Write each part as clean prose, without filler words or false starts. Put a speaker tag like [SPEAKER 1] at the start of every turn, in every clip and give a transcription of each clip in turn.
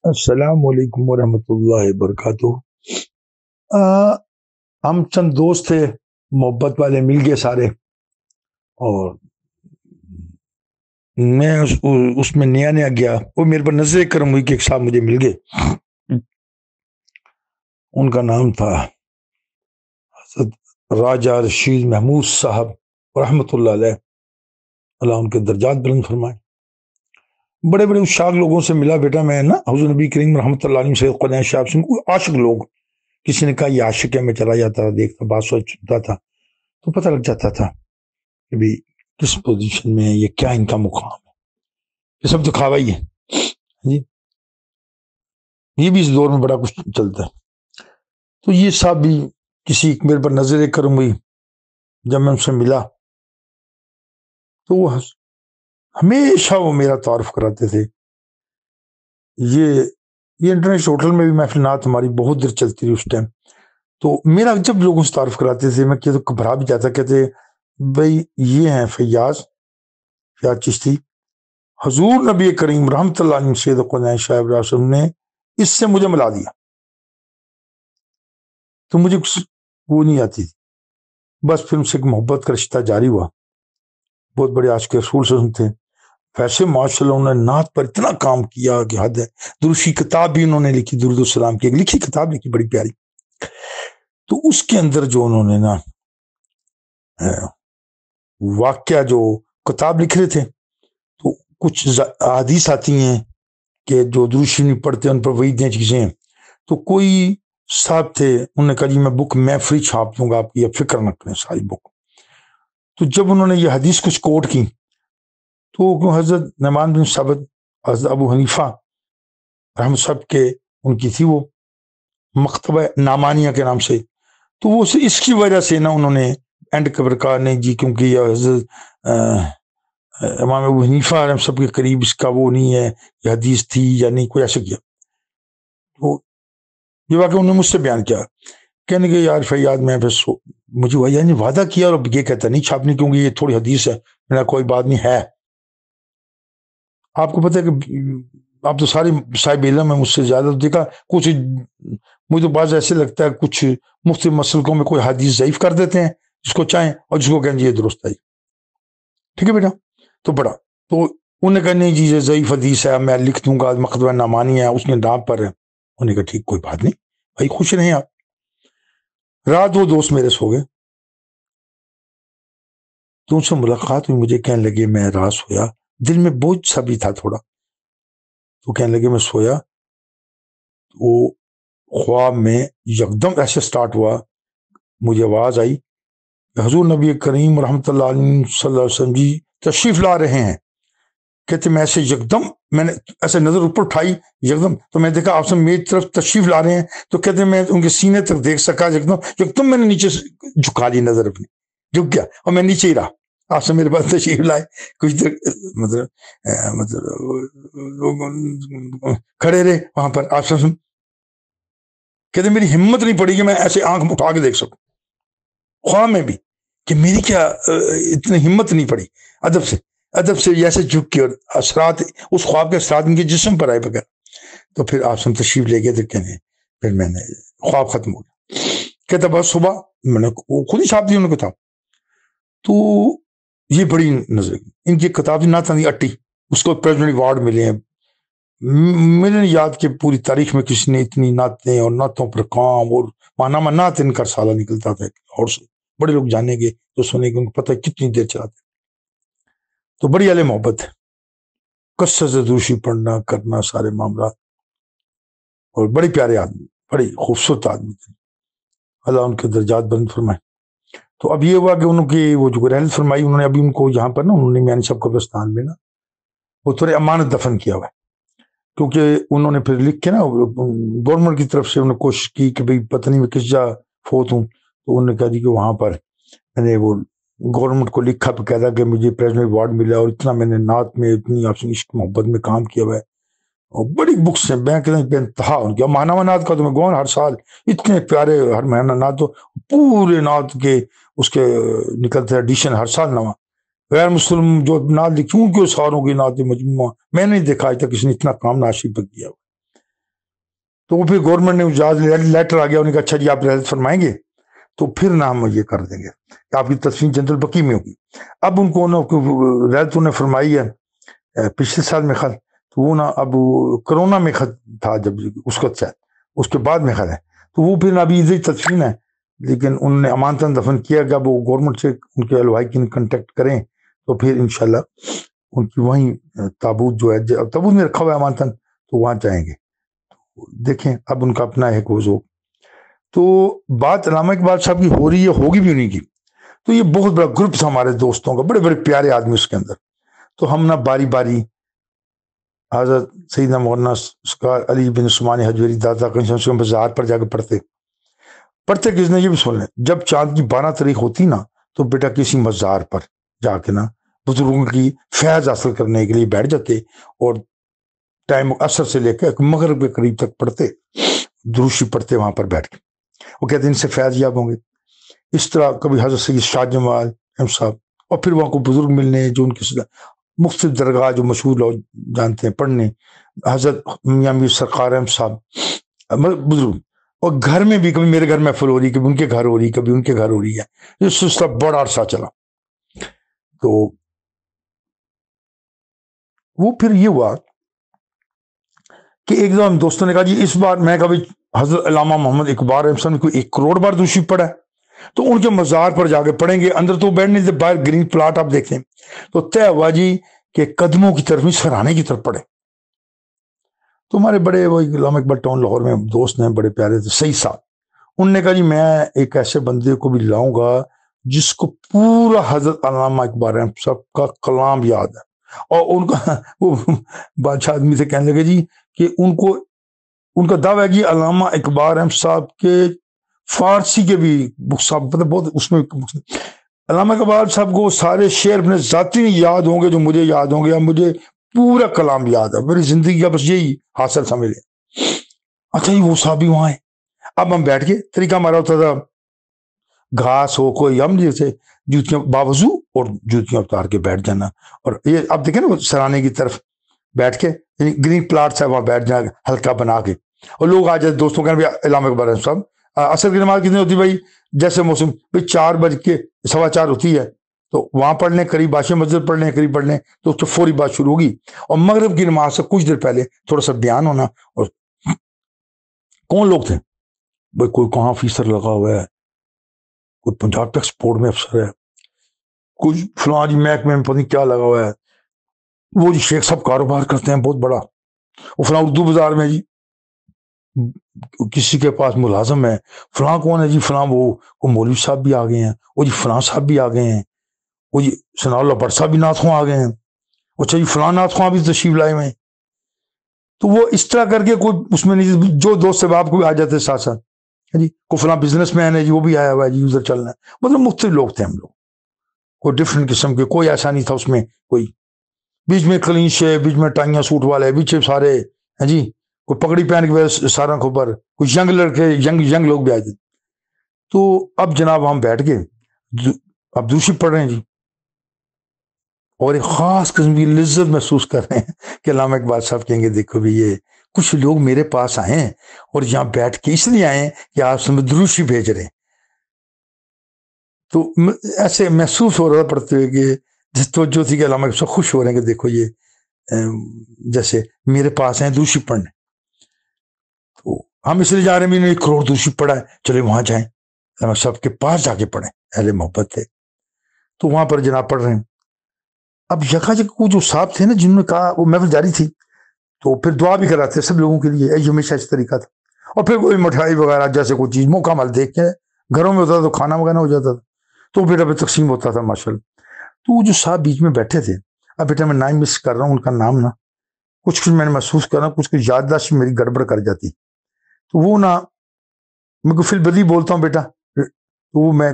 [SPEAKER 1] السلام علیکم ورحمۃ اللہ وبرکاتہ۔ ہم چند دوست تھے، محبت والے مل گئے سارے، اور میں اس میں نیا گیا۔ وہ میرے پر نظر کرم ہوئی کہ ایک صاحب مجھے مل گئے، ان کا نام تھا حضرت راجہ رشید محمود صاحب رحمۃ اللہ علیہ، اللہ ان کے درجات بلند فرمائے۔ بڑے بڑے اشاق لوگوں سے ملا بیٹا میں نا، حضور نبی کریم رحمۃ اللہ علیہ سید قدیم شاہ سے عاشق لوگ، کسی نے کہا یہ عاشق ہے، میں چلا جاتا تھا، دیکھتا، بات سنتا تھا تو پتہ لگ جاتا تھا کہ بھی کس پوزیشن میں ہے، یہ کیا ان کا مقام ہے، یہ سب دکھاوا ہی ہے جی۔ یہ بھی اس دور میں بڑا کچھ چلتا ہے۔ تو یہ صاحب بھی کسی میرے پر نظر کرم ہوئی، جب میں ان سے ملا تو وہ ہمیشہ وہ میرا تعارف کراتے تھے۔ یہ انٹرنیشنل ہوٹل میں بھی محفل نعت ہماری بہت دیر چلتی رہی اس ٹائم، تو میرا جب لوگوں سے تعارف کراتے تھے میں تو گھبرا بھی جاتا، کہتے بھائی یہ ہیں فیاض چشتی، حضور نبی کریم رحمۃ اللہ علیہ سید قدیم شاہ ابراہیم نے اس سے مجھے ملا دیا، تو مجھے وہ نہیں آتی تھی۔ بس پھر ان سے محبت کا رشتہ جاری ہوا، بہت بڑے عاشق رسول سے تھے۔ ویسے ماشاء اللہ انہوں نے نعت پر اتنا کام کیا کہ حد ہے۔ دروشی کتاب بھی انہوں نے لکھی، درود السلام کی ایک لکھی کتاب لکھی بڑی پیاری، تو اس کے اندر جو انہوں نے نا واقعہ جو کتاب لکھ رہے تھے، تو کچھ حدیث آتی ہیں کہ جو دروشی نہیں پڑھتے ان پر وہی دیں چیزیں ہیں، تو کوئی صاحب تھے، انہوں نے کہا جی میں بک میں فری چھاپ دوں گا آپ کی، اب فکر نہ کریں ساری بک۔ تو جب انہوں نے یہ حدیث کچھ کوٹ کی تو حضرت نعمان بن ثابت، حضرت ابو حنیفہ رحمۃ صاحب کے ان کی تھی وہ مکتبہ نعمانیہ کے نام سے، تو وہ اس کی وجہ سے نا انہوں نے اینڈ کور کا نہیں جی، کیونکہ یہ حضرت امام ابو حنیفہ رحمۃ صاحب کے قریب اس کا وہ نہیں ہے، یہ حدیث تھی یا نہیں، کوئی ایسا کیا۔ تو یہ واقعہ انہوں نے مجھ سے بیان کیا، کہنے کہ یار فیاض میں پھر مجھے وہ یعنی وعدہ کیا اور یہ کہتا نہیں چھاپنی کیونکہ یہ تھوڑی حدیث ہے، میرا کوئی بات نہیں ہے۔ آپ کو پتہ ہے کہ آپ تو سارے صاحب علم ہے مجھ سے زیادہ، دیکھا کچھ مجھے تو بعض ایسے لگتا ہے کچھ مختلف مسلکوں میں کوئی حدیث ضعیف کر دیتے ہیں جس کو چاہیں، اور جس کو کہیں یہ درست ہے، ٹھیک ہے بیٹا۔ تو بڑا تو انہوں نے کہا نہیں جی یہ ضعیف حدیث ہے، میں لکھ دوں گا، مکتبہ نعمانی ہے اس میں نام پر ہے۔ انہوں نے کہا ٹھیک کوئی بات نہیں بھائی، خوش رہیں آپ۔ رات وہ دوست میرے سو گئے، تو ان سے ملاقات ہوئی، مجھے کہنے لگے میں رات سویا، دل میں بوجھ سا بھی تھا تھوڑا، تو کہنے لگے میں سویا، وہ خواب میں یکدم ایسے سٹارٹ ہوا، مجھے آواز آئی حضور نبی کریم رحمۃ اللہ علیہ صلی اللہ علیہ وسلم جی تشریف لا رہے ہیں۔ کہتے میں ایسے یکدم میں نے ایسے نظر اوپر اٹھائی یکدم، تو میں دیکھا آپ سے میری طرف تشریف لا رہے ہیں، تو کہتے میں ان کے سینے تک دیکھ سکا، یکدم میں نے نیچے جھکا لی نظر اپنی، جھک گیا اور میں نیچے ہی رہا۔ آپ سے میرے پاس تشریف لائے، کچھ دیر مطلب کھڑے رہے وہاں پر، آپ سے کہتے میری ہمت نہیں پڑی کہ میں ایسے آنکھ اٹھا کے دیکھ سکوں خواب میں بھی، کہ میری کیا اتنی ہمت نہیں پڑی ادب سے ایسے جھک کے، اور اثرات اس خواب کے اثرات ان کے جسم پر آئے بغیر۔ تو پھر آپ سے تشریف لے گئے، تو کہنے پھر میں نے خواب ختم ہو گیا۔ کہتا بس صبح میں نے خود ہی چھاپ دی انہوں نے کتاب، تو یہ بڑی نظر ان کی کتاب نہ تھی اٹی، اس کو پریزیڈنٹ ایوارڈ ملے ہیں، مجھے نہیں یاد کہ پوری تاریخ میں کسی نے اتنی نعتیں اور نعتوں پر کام اور ماہنامہ نعت ان کا سالہ نکلتا تھا، اور سے بڑے لوگ جانیں گے تو سنیں گے، ان کو پتہ ہے کتنی دیر چلاتے۔ تو بڑی اہل محبت ہے، کثرت سے دوشی پڑھنا کرنا سارے معاملات، اور بڑے پیارے آدمی، بڑی خوبصورت آدمی تھے، اللہ ان کے درجات بلند فرمائے۔ تو اب یہ ہوا کہ انہوں کی وہ جو رحلت فرمائی، انہوں نے ابھی ان کو یہاں پر نا انہوں نے میانی صاحب قبرستان میں نا وہ تھوڑے امانت دفن کیا ہوا ہے، کیونکہ انہوں نے پھر لکھ کے نا گورنمنٹ کی طرف سے انہوں نے کوشش کی کہ بھئی پتہ نہیں میں کس جا فوت ہوں، تو انہوں نے کہا دی کہ وہاں پر میں نے وہ گورنمنٹ کو لکھا کہتا کہ مجھے پریزیڈنٹ ایوارڈ ملا، اور اتنا میں نے نعت میں اتنی آپ سے عشق محبت میں کام کیا ہوا ہے، اور بڑی بکس ہیں، میں کہتا ہوں بے انتہا ان کی ماہنامہ نعت کا، تو میں گون ہر سال اتنے پیارے ہر مہینہ نعت، تو پورے نعت کے اس کے نکلتے ایڈیشن ہر سال نواں، غیر مسلم جو نعت لکھی ان کے ساروں کی نعت مجموعہ میں نہیں دیکھا آج تک کسی نے اتنا کام ناشی پر کیا ہوا۔ تو وہ پھر گورنمنٹ نے اجازت لیٹر آ گیا، انہوں نے کہا اچھا جی آپ رعایت فرمائیں گے تو پھر نہ ہم یہ کر دیں گے کہ آپ کی تدفین جنرل بقی میں ہوگی۔ اب ان کو رعایت انہوں نے فرمائی ہے پچھلے سال میں خط، تو وہ نا اب کرونا میں خط تھا جب اس وقت شاید اس کے بعد میں خط ہے، تو وہ پھر ابھی ادھر تدفین ہے، لیکن انہوں نے امانتاً دفن کیا کہ اب وہ گورنمنٹ سے ان کے الوائی کی کنٹیکٹ کریں تو پھر انشاءاللہ ان کی وہیں تابوت جو ہے تابوت میں رکھا ہوا ہے امانتاً، تو وہاں جائیں گے۔ دیکھیں اب ان کا اپنا ایک وضو۔ تو بات علامہ اقبال صاحب کی ہو رہی ہے، ہوگی بھی انہیں کی، تو یہ بہت بڑا گروپ تھا ہمارے دوستوں کا، بڑے بڑے پیارے آدمی اس کے اندر۔ تو ہم نہ باری باری حضرت سیدنا مولانا سرکار علی بن عثمان حجویری دادا کہیں بازار پر جا کے پڑھتے کس نے یہ بھی سن لیں، جب چاند کی 12 تاریخ ہوتی نا تو بیٹا کسی مزار پر جا کے نا بزرگوں کی فیض حاصل کرنے کے لیے بیٹھ جاتے اور ٹائم عصر سے لے کے مغرب کے قریب تک پڑھتے، دروشی پڑھتے وہاں پر بیٹھ کے، وہ کہتے ہیں ان سے فیض یاب ہوں گے۔ اس طرح کبھی حضرت سید شاہ جمال صاحب، اور پھر وہاں کو بزرگ ملنے جو ان کی مختلف درگاہ جو مشہور لوگ جانتے ہیں پڑھنے، حضرت میاں میر سرکار احمد صاحب بزرگ، اور گھر میں بھی کبھی میرے گھر محفل ہو رہی، کبھی ان کے گھر ہو رہی، کبھی ان کے گھر ہو رہی ہے، یہ سلسلہ بڑا عرصہ چلا۔ تو وہ پھر یہ ہوا کہ ایک دم دوستوں نے کہا جی اس بار، میں کبھی حضرت علامہ محمد اقبال احمد صاحب نے کوئی 1 کروڑ بار دوشی پڑھا ہے، تو ان کے مزار پر جا کے پڑھیں گے، اندر تو بیٹھنے سے باہر گرین پلاٹ آپ دیکھیں، تو طے ہوا جی کہ قدموں کی طرف نہیں سرانے کی طرف پڑھے۔ تو ہمارے بڑے وہ علامہ اقبال ٹاؤن لاہور میں دوست ہیں بڑے پیارے تھے سعید صاحب، انہوں نے کہا جی میں ایک ایسے بندے کو بھی لاؤں گا جس کو پورا حضرت علامہ اقبال احمد صاحب کا کلام یاد ہے، اور ان کا وہ بادشاہ آدمی سے کہنے لگے جی کہ ان کا دعویٰ ہے کہ علامہ اقبال احمد صاحب کے فارسی کے بھی بکس مطلب بہت اس میں علامہ اقبال صاحب کو سارے شعر اپنے ذاتی نہیں یاد ہوں گے جو مجھے یاد ہوں گے، یا مجھے پورا کلام یاد ہے، میری زندگی کا بس یہی حاصل سمجھ لیں۔ اچھا جی وہ صاحب بھی وہاں ہے، اب ہم بیٹھ کے طریقہ ہمارا ہوتا تھا گھاس ہو کوئی، ہم جیسے جوتیاں باوضو اور جوتیاں اتار کے بیٹھ جانا، اور یہ اب دیکھیں نا وہ سرانے کی طرف بیٹھ کے گرین پلاٹ ہے وہاں بیٹھ جانا ہلکا بنا کے، اور لوگ آ جاتے دوستوں کہنے بھائی علامہ اقبال صاحب عصر کی نماز کتنی ہوتی بھائی، جیسے موسم بھائی 4:15 ہوتی ہے تو وہاں پڑھ لیں، قریب عاشق مسجد پڑھ لیں، قریب پڑھ لیں تو اس سے فوری بات شروع ہوگی، اور مغرب کی نماز سے کچھ دیر پہلے تھوڑا سا بیان ہونا۔ اور کون لوگ تھے بھائی، کوئی کہاں آفیسر لگا ہوا ہے، کوئی پنجاب ٹیکس بورڈ میں افسر ہے، کچھ فلاں جی محکمے میں پتہ نہیں کیا لگا ہوا ہے، وہ جی شیخ صاحب کاروبار کرتے ہیں بہت بڑا، وہ فلاں اردو بازار میں جی کسی کے پاس ملازم ہے، فلاں کون ہے جی، فلاں وہ مولوی صاحب بھی آ گئے ہیں، وہ جی فلاں صاحب بھی آ گئے ہیں، وہ جی ثناء اللہ بٹ صاحب بھی نعت خواں آ گئے ہیں، اچھا جی فلاں نعت خواں بھی تشریف لائے ہوئے ہیں۔ تو وہ اس طرح کر کے کوئی اس میں نہیں، جو دوست سے باپ کو بھی آ جاتے ساتھ ساتھ، جی کوئی فلاں بزنس مین ہے جی وہ بھی آیا ہوا ہے جی ادھر چلنا ہے، مطلب مختلف لوگ تھے ہم لوگ، کوئی ڈفرینٹ قسم کے، کوئی ایسا نہیں تھا اس میں، کوئی بیچ میں کلینش ہے، بیچ میں ٹائیاں سوٹ والے، بیچ سارے ہیں جی، کوئی پگڑی پہن کے سارا خبر، کوئی ینگ لڑکے ینگ لوگ بھی آئے تھے۔ تو اب جناب ہم بیٹھ کے اب دوسری پڑھ رہے ہیں جی، اور ایک خاص قسم کی لذت محسوس کر رہے ہیں کہ علامہ اقبال صاحب کہیں گے دیکھو بھی یہ کچھ لوگ میرے پاس آئے ہیں اور یہاں بیٹھ کے اس لیے آئے ہیں کہ آپ سے دروشی بھیج رہے ہیں۔ تو ایسے محسوس ہو رہا تھا پڑھتے ہوئے کہ جس توجہ تھی کہ علامہ صاحب خوش ہو رہے ہیں کہ دیکھو یہ جیسے میرے پاس ہیں دوشی پڑھنے، تو ہم اس لیے جا رہے ہیں، میں نے 1 کروڑ دوشی پڑھا ہے، چلے وہاں جائیں علامہ صاحب کے پاس جا کے پڑھیں، اہل محبت تھے۔ تو وہاں پر جناب پڑھ رہے ہیں، اب یکا جو صاحب تھے نا جنہوں نے کہا، وہ محفل جاری تھی تو پھر دعا بھی کراتے سب لوگوں کے لیے، یہ ہمیشہ اس طریقہ تھا، اور پھر کوئی مٹھائی وغیرہ جیسے کوئی چیز موقع مل دیکھ کے گھروں میں ہوتا تھا تو کھانا وغیرہ ہو جاتا تھا، تو بیٹا پہ تقسیم ہوتا تھا ماشاءاللہ۔ تو وہ جو صاحب بیچ میں بیٹھے تھے، اب بیٹا میں نام مس کر رہا ہوں ان کا نام نا، کچھ میں نے محسوس کر رہا ہوں، کچھ یادداشت میری گڑبڑ کر جاتی، تو وہ نا میں کو فی البدی بولتا ہوں بیٹا، تو وہ میں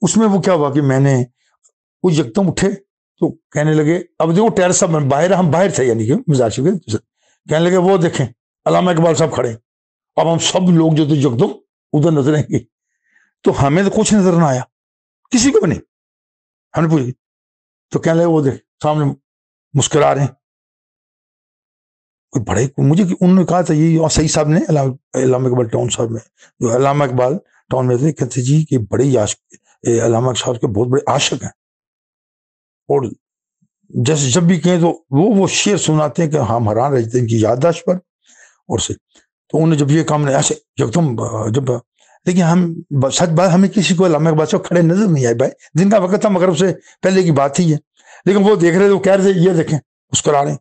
[SPEAKER 1] اس میں وہ کیا ہوا کہ میں نے وہ یکدم اٹھے تو کہنے لگے، اب دیکھو ٹیرس صاحب باہر، ہم باہر تھے یعنی کہ مزاج کے، کہنے لگے وہ دیکھیں علامہ اقبال صاحب کھڑے، اب ہم سب لوگ جو تھے یکدم ادھر نظر آئیں گے، تو ہمیں تو کچھ نظر نہ آیا، کسی کو بھی نہیں، ہم نے پوچھی تو کہنے لگے وہ دیکھ سامنے مسکرا رہے ہیں، کوئی بڑے مجھے انہوں نے کہا تھا یہ اور سعید صاحب نے علامہ اقبال ٹاؤن صاحب میں جو علامہ اقبال ٹاؤن میں تھے، کہتے جی کہ بڑے علامہ صاحب کے بہت بڑے عاشق ہیں، اور جیسے جب بھی کہیں تو وہ شعر سناتے ہیں کہ ہم حیران رہتے ہیں ان کی یادداشت پر اور سے. تو انہوں نے جب یہ کام نے ایسے یکدم جب، لیکن ہم سچ بات ہمیں کسی کو علامہ اقبال صاحب کھڑے نظر نہیں آئے بھائی، دن کا وقت تھا مغرب سے پہلے کی بات ہی ہے، لیکن وہ دیکھ رہے تھے، وہ کہہ رہے تھے یہ دیکھیں مسکرا رہے ہیں.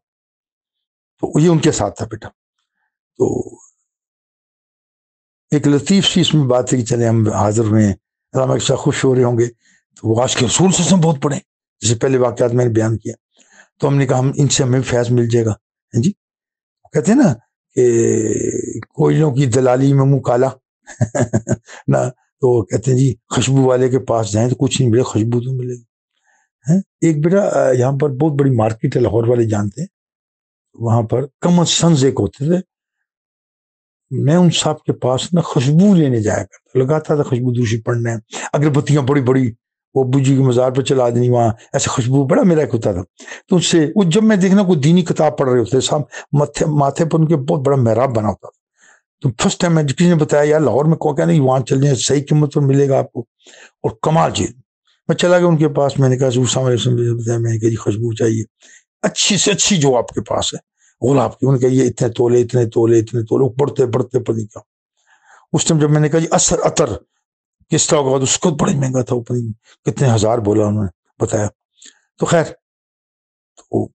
[SPEAKER 1] تو یہ ان کے ساتھ تھا بیٹا. تو ایک لطیف سی اس میں بات ہے کہ چلے ہم حاضر ہوئے ہیں، علامہ صاحب خوش ہو رہے ہوں گے تو وہ آج کے رسول صلی اللہ علیہ وسلم بہت پڑھے، جیسے پہلے واقعات میں نے بیان کیا. تو ہم نے کہا ہم ان سے ہمیں فیض مل جائے گا. جی کہتے ہیں نا کہ کوئلوں کی دلالی میں منہ کالا نہ، تو کہتے ہیں جی خوشبو والے کے پاس جائیں تو کچھ نہیں ملے، خوشبو تو ملے گی. ایک بیٹا یہاں پر بہت بڑی مارکیٹ ہے، لاہور والے جانتے ہیں، وہاں پر کمن سنز ایک ہوتے تھے، میں ان صاحب کے پاس نہ خوشبو لینے جایا کرتا، لگاتا تھا خوشبو دوشی پڑھنے، اگربتیاں بڑی بڑی وہ ابو جی کی مزار پہ چلا دینی، وہاں ایسے خوشبو بڑا میرا ایک ہوتا تھا. تو اس سے وہ جب میں دیکھنا کوئی دینی کتاب پڑھ رہے ہوتے صاحب ماتھے پر ان کے بہت بڑا محراب بنا ہوتا تھا. تو فرسٹ ٹائم میں کسی نے بتایا یار لاہور میں کو کیا نہیں، وہاں چل جائیں صحیح قیمت پر ملے گا آپ کو، اور کمال چیز. میں چلا گیا ان کے پاس، میں نے کہا حضور صلی اللہ علیہ وسلم بتایا، میں نے کہا جی خوشبو چاہیے اچھی سے اچھی جو آپ کے پاس ہے گلاب کی. انہوں نے کہا یہ اتنے تولے اتنے تولے اتنے تولے، بڑھتے بڑھتے پتہ نہیں کیا. اس ٹائم جب میں نے کہا جی اثر عطر کس طرح ہوگا، تو اس کو بڑا مہنگا تھا، اوپر کتنے ہزار بولا انہوں نے بتایا. تو خیر تو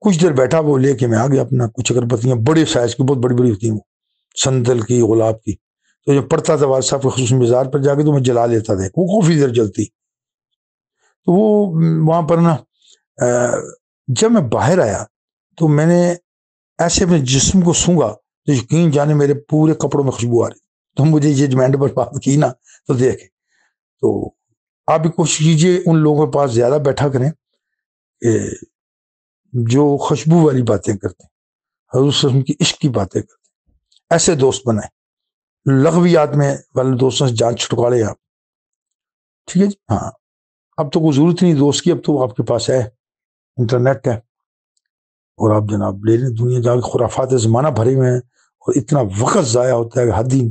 [SPEAKER 1] کچھ دیر بیٹھا، وہ لے کے میں آ گیا اپنا کچھ اگربتیاں بڑے سائز کی، بہت بڑی بڑی ہوتی ہیں وہ سندل کی گلاب کی. تو جب پڑھتا تھا والد صاحب کے خصوصی مزار پر جا کے تو میں جلا لیتا تھا، وہ کافی دیر جلتی. تو وہ وہاں پر نا جب میں باہر آیا تو میں نے ایسے اپنے جسم کو سونگا تو یقین جانے میرے پورے کپڑوں میں خوشبو آ رہی. تو مجھے یہ جمینڈ پر بات کی نا تو دیکھیں، تو آپ بھی کوشش کیجیے ان لوگوں کے پاس زیادہ بیٹھا کریں کہ جو خوشبو والی باتیں کرتے ہیں، حضور صلی اللہ علیہ وسلم کی عشق کی باتیں کرتے ہیں، ایسے دوست بنائیں. لغویات میں والے دوستوں سے جان چھٹکالے آپ. ٹھیک ہے جی، ہاں اب تو کوئی ضرورت نہیں دوست کی، اب تو آپ کے پاس ہے انٹرنیٹ ہے، اور آپ جناب لے لیں. دنیا جا کے خرافات زمانہ بھرے ہوئے ہیں، اور اتنا وقت ضائع ہوتا ہے حد ہی.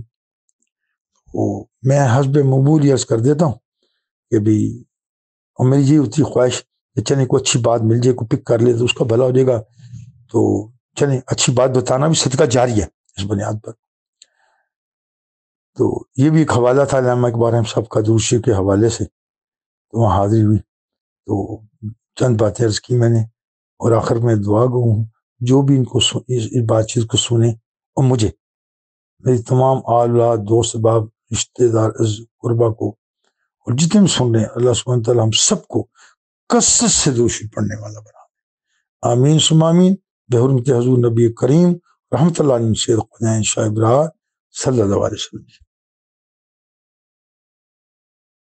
[SPEAKER 1] میں حسب مقبول عرض کر دیتا ہوں کہ بھی، اور میری یہ ہوتی خواہش کہ چلیں کوئی اچھی بات مل جائے، کوئی پک کر لے تو اس کا بھلا ہو جائے گا. تو چلیں اچھی بات بتانا بھی صدقہ جاری ہے اس بنیاد پر. تو یہ بھی ایک حوالہ تھا علامہ اقبال صاحب کا درود شریف کے حوالے سے، تو وہاں حاضری ہوئی تو چند باتیں عرض کی میں نے، اور آخر میں دعا گو ہوں جو بھی ان کو اس بات چیز کو سنے، اور مجھے میری تمام اولاد دوست باپ رشتے دار قربا کو، اور جتنے بھی سن رہے ہیں، اللہ سبحانہ تعالیٰ ہم سب کو کثرت سے درود شریف پڑھنے والا بنا. آمین ثم آمین بحرمت حضور نبی کریم رحمۃ اللہ علیہ سید قدائن شاہ ابراہیم صلی اللہ علیہ وسلم.